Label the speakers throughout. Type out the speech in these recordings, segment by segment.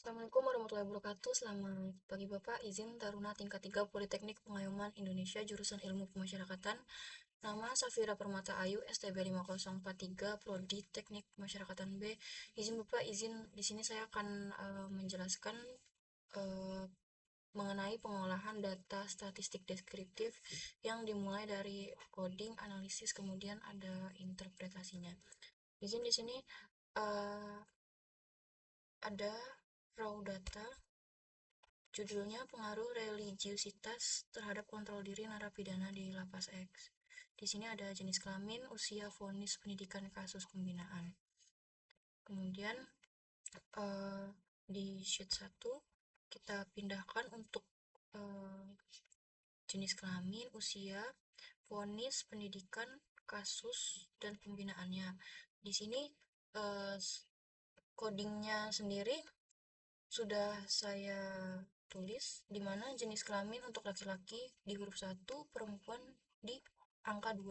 Speaker 1: Assalamualaikum warahmatullahi wabarakatuh. Selamat pagi Bapak. Izin Taruna tingkat 3 Politeknik Pengayoman Indonesia jurusan Ilmu Pemasyarakatan. Nama Safira Permata Ayu, STB 5043, Prodi Teknik Pemasyarakatan B. Izin Bapak, izin di sini saya akan menjelaskan eh, mengenai pengolahan data statistik deskriptif yang dimulai dari coding, analisis, kemudian ada interpretasinya. Izin di sini eh, ada raw data. Judulnya Pengaruh Religiusitas Terhadap Kontrol Diri Narapidana di Lapas X. Di sini ada jenis kelamin, usia, vonis, pendidikan, kasus pembinaan. Kemudian eh, di sheet 1 kita pindahkan untuk eh, jenis kelamin, usia, vonis, pendidikan, kasus, dan pembinaannya. Di sini eh, codingnya sendiri sudah saya tulis, di mana jenis kelamin untuk laki-laki di huruf 1, perempuan di angka 2.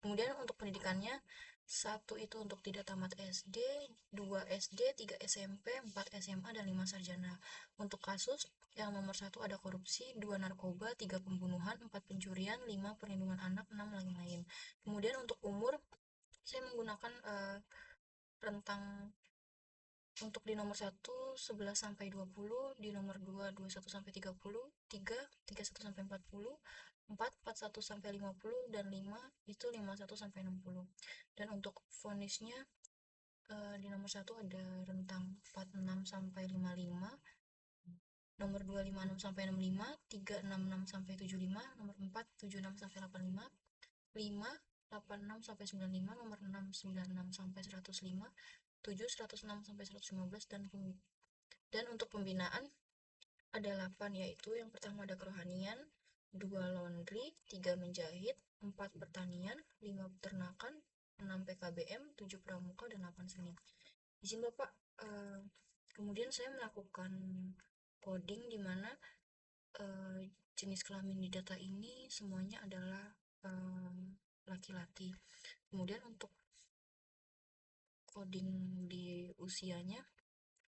Speaker 1: Kemudian untuk pendidikannya, 1 itu untuk tidak tamat SD, 2 SD, 3 SMP, 4 SMA, dan 5 sarjana. Untuk kasus, yang nomor 1 ada korupsi, 2 narkoba, 3 pembunuhan, 4 pencurian, 5 perlindungan anak, 6 lain-lain. Kemudian untuk umur, saya menggunakan rentang untuk di nomor 1 11 sampai 20, di nomor 2 21 sampai 30, 3 31 sampai 40, 4 41 sampai 50, dan 5 itu 51 sampai 60. Dan untuk vonisnya di nomor 1 ada rentang 46 sampai 55, nomor 2 56 sampai 65, 3 66 sampai 75, nomor 4 76 sampai 85, 5 86 sampai 95, nomor 6 96 sampai 105, 7 106 sampai 115, dan untuk pembinaan ada 8, yaitu yang pertama ada kerohanian, 2 laundry, 3 menjahit, 4 pertanian, 5 peternakan, 6 PKBM, 7 pramuka, dan 8 seni. Izin Bapak, kemudian saya melakukan coding di mana jenis kelamin di data ini semuanya adalah laki-laki. Kemudian untuk coding di usianya,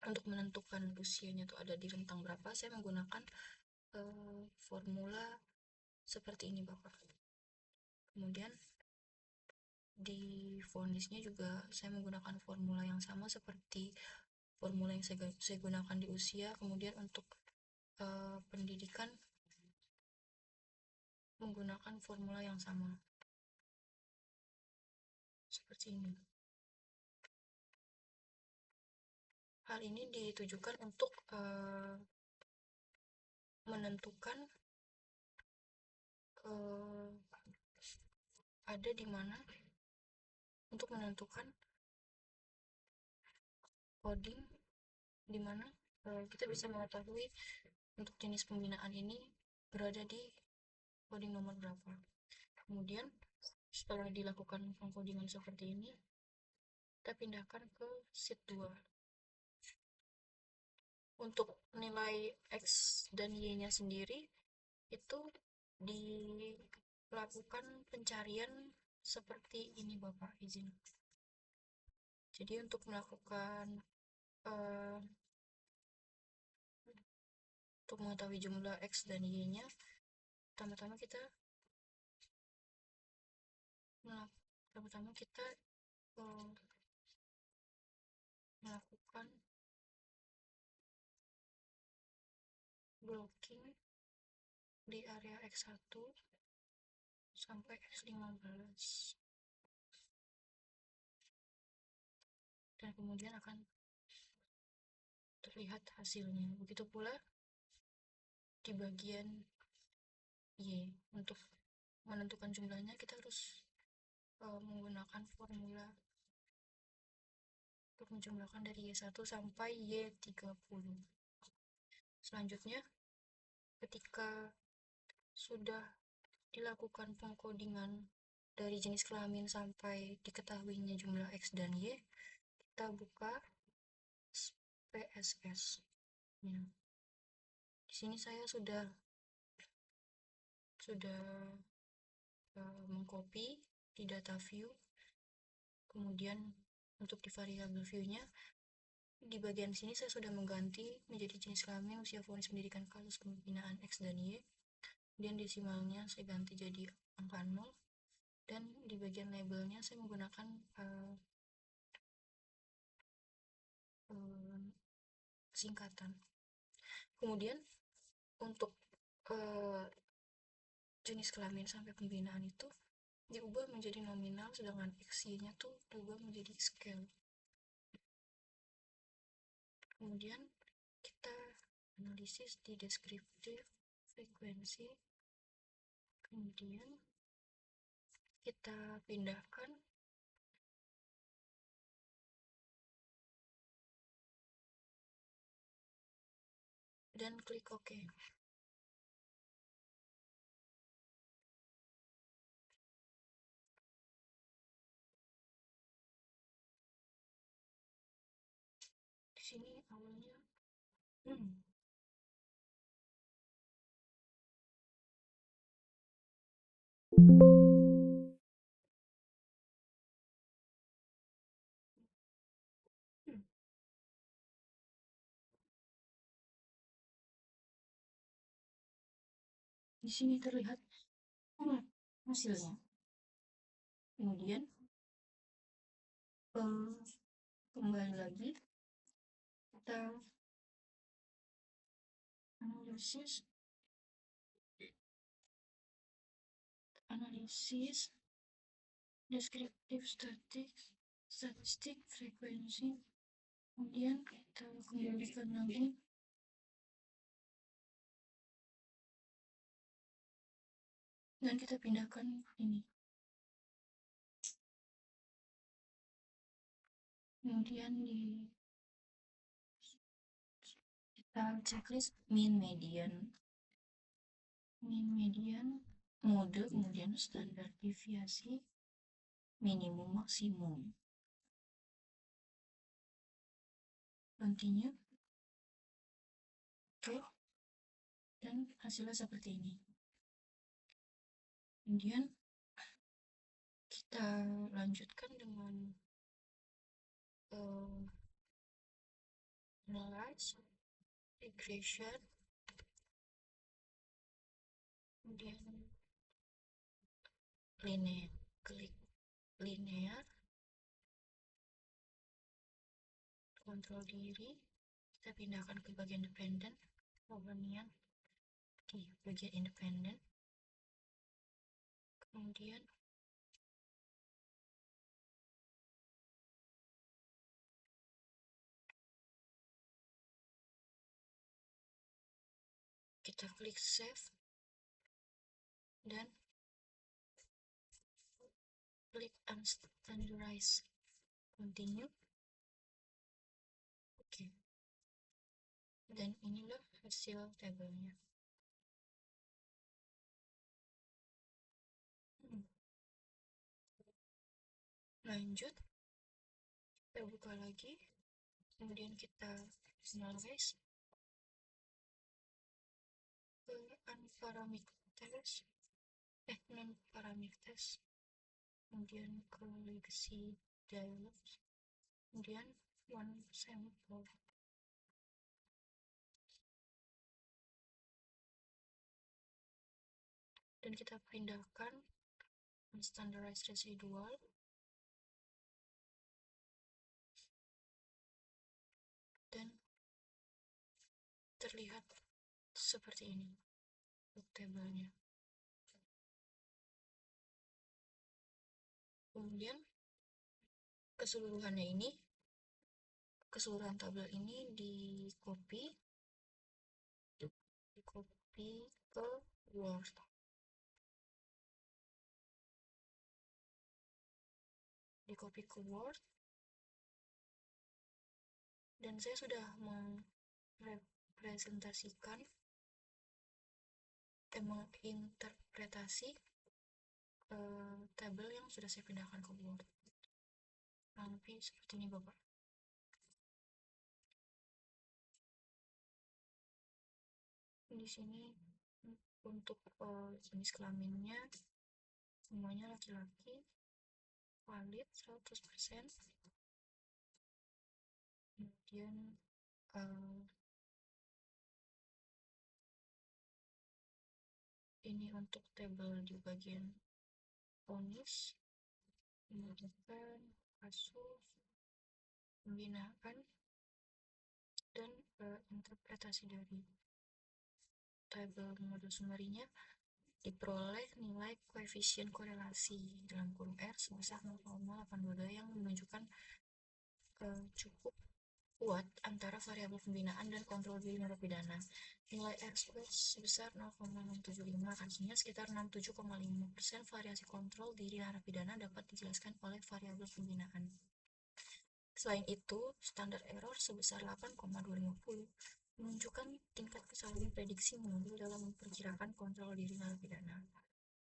Speaker 1: untuk menentukan usianya itu ada di rentang berapa, saya menggunakan formula seperti ini Bapak. Kemudian di vonisnya juga saya menggunakan formula yang sama seperti formula yang saya gunakan di usia. Kemudian untuk pendidikan menggunakan formula yang sama seperti ini. Hal ini ditujukan untuk menentukan ada di mana untuk menentukan coding di mana kita bisa mengetahui untuk jenis pembinaan ini berada di coding nomor berapa. Kemudian setelah dilakukan pengkodingan seperti ini, kita pindahkan ke sheet 2. Untuk nilai X dan Y-nya sendiri itu dilakukan pencarian seperti ini Bapak, izin. Jadi untuk melakukan untuk mengetahui jumlah X dan Y-nya, pertama-tama kita melakukan blocking di area X1 sampai X15, dan kemudian akan terlihat hasilnya. Begitu pula di bagian Y, untuk menentukan jumlahnya kita harus menggunakan formula untuk menjumlahkan dari Y1 sampai Y30. Selanjutnya, ketika sudah dilakukan pengkodingan dari jenis kelamin sampai diketahuinya jumlah X dan Y, kita buka PSS. Ya. Di sini saya sudah mengcopy di data view. Kemudian untuk di variable view-nya Di bagian sini saya sudah mengganti menjadi jenis kelamin, usia, vonis pendidikan, kasus pembinaan X dan Y. Kemudian desimalnya saya ganti jadi angka 0. Dan di bagian labelnya saya menggunakan singkatan. Kemudian untuk jenis kelamin sampai pembinaan itu diubah menjadi nominal, sedangkan XY-nya tuh diubah menjadi scale. Kemudian kita analisis di descriptive frekuensi, kemudian kita pindahkan dan klik OK. Di sini awalnya di sini terlihat hasilnya. Kemudian kembali lagi kita analisis deskriptif statistik frekuensi, kemudian kita kembalikan lagi dan kita pindahkan ini. Kemudian kita checklist mean median, mode, kemudian standar deviasi, minimum maksimum. Continue. Oke. Dan hasilnya seperti ini. Kemudian kita lanjutkan dengan analyze, regression, kemudian linear, klik linear, kontrol diri, kita pindahkan ke bagian dependent, kemudian di bagian independent, kemudian kita klik save dan klik unstandardized, continue. Oke. Dan inilah hasil tabelnya. Lanjut, kita buka lagi, kemudian kita analyze ke non-parameter, kemudian ke legacy dialogs, kemudian one sample, dan kita pindahkan standardized residual dan terlihat seperti ini untuk tabelnya. Kemudian keseluruhan tabel ini di copy ke Word. Dan saya sudah menginterpretasi tabel yang sudah saya pindahkan ke Word. Kurang lebih seperti ini, Bapak. Di sini untuk jenis kelaminnya semuanya laki-laki, valid 100%. Kemudian eh, ini untuk tabel di bagian vonis, penuntutan, kasus, pembinaan, dan interpretasi dari tabel modul summary-nya diperoleh nilai koefisien korelasi dalam kurung R sebesar 0,822 yang menunjukkan cukup kuat antara variabel pembinaan dan kontrol diri narapidana. Nilai R squared sebesar 0,675, artinya sekitar 67,5% variasi kontrol diri narapidana dapat dijelaskan oleh variabel pembinaan. Selain itu, standar error sebesar 8,250 menunjukkan tingkat kesalahan prediksi modul dalam memperkirakan kontrol diri narapidana.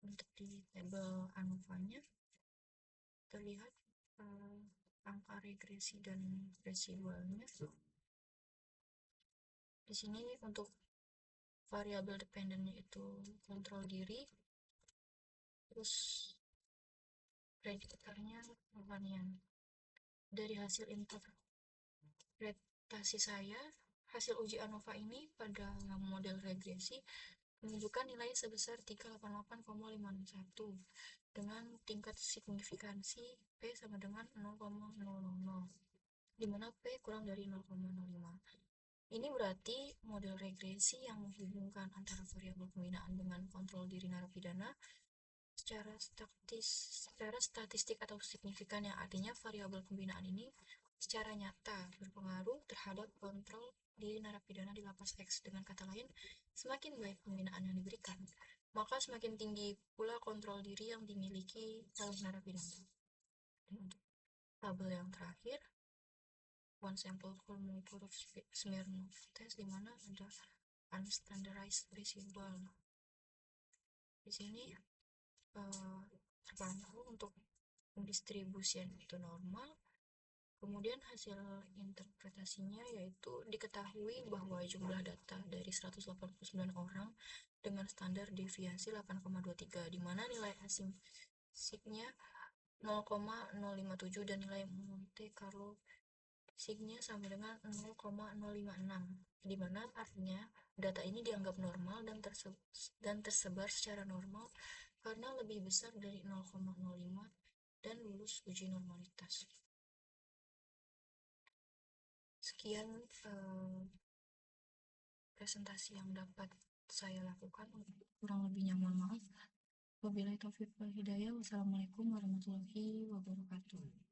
Speaker 1: Untuk di tabel ANOVA-nya terlihat angka regresi dan residualnya. Di sini untuk variabel dependennya itu kontrol diri, terus prediktornya varian. Dari hasil interpretasi saya, hasil uji ANOVA ini pada model regresi menunjukkan nilai sebesar 388,561 dengan tingkat signifikansi P sama dengan 0,000, di mana P kurang dari 0,05. Ini berarti model regresi yang menghubungkan antara variabel pembinaan dengan kontrol diri narapidana secara statistik atau signifikan, yang artinya variabel pembinaan ini secara nyata berpengaruh terhadap kontrol diri narapidana di lapas X. Dengan kata lain, semakin baik pembinaan yang diberikan, maka semakin tinggi pula kontrol diri yang dimiliki oleh narapidana. Dan untuk tabel yang terakhir, one sample formal curve Smirnov test, di mana ada unstandardized residual. Di sini terpantau untuk pendistribusian itu normal. Kemudian hasil interpretasinya yaitu diketahui bahwa jumlah data dari 189 orang dengan standar deviasi 8,23, di mana nilai asimsiknya 0,057 dan nilai Monte Carlo signya sama dengan 0,056, di mana artinya data ini dianggap normal dan tersebar secara normal karena lebih besar dari 0,05 dan lulus uji normalitas. Sekian presentasi yang dapat saya lakukan. Kurang lebihnya mohon maaf. Wabillahi taufiq wal hidayah. Wassalamualaikum warahmatullahi wabarakatuh.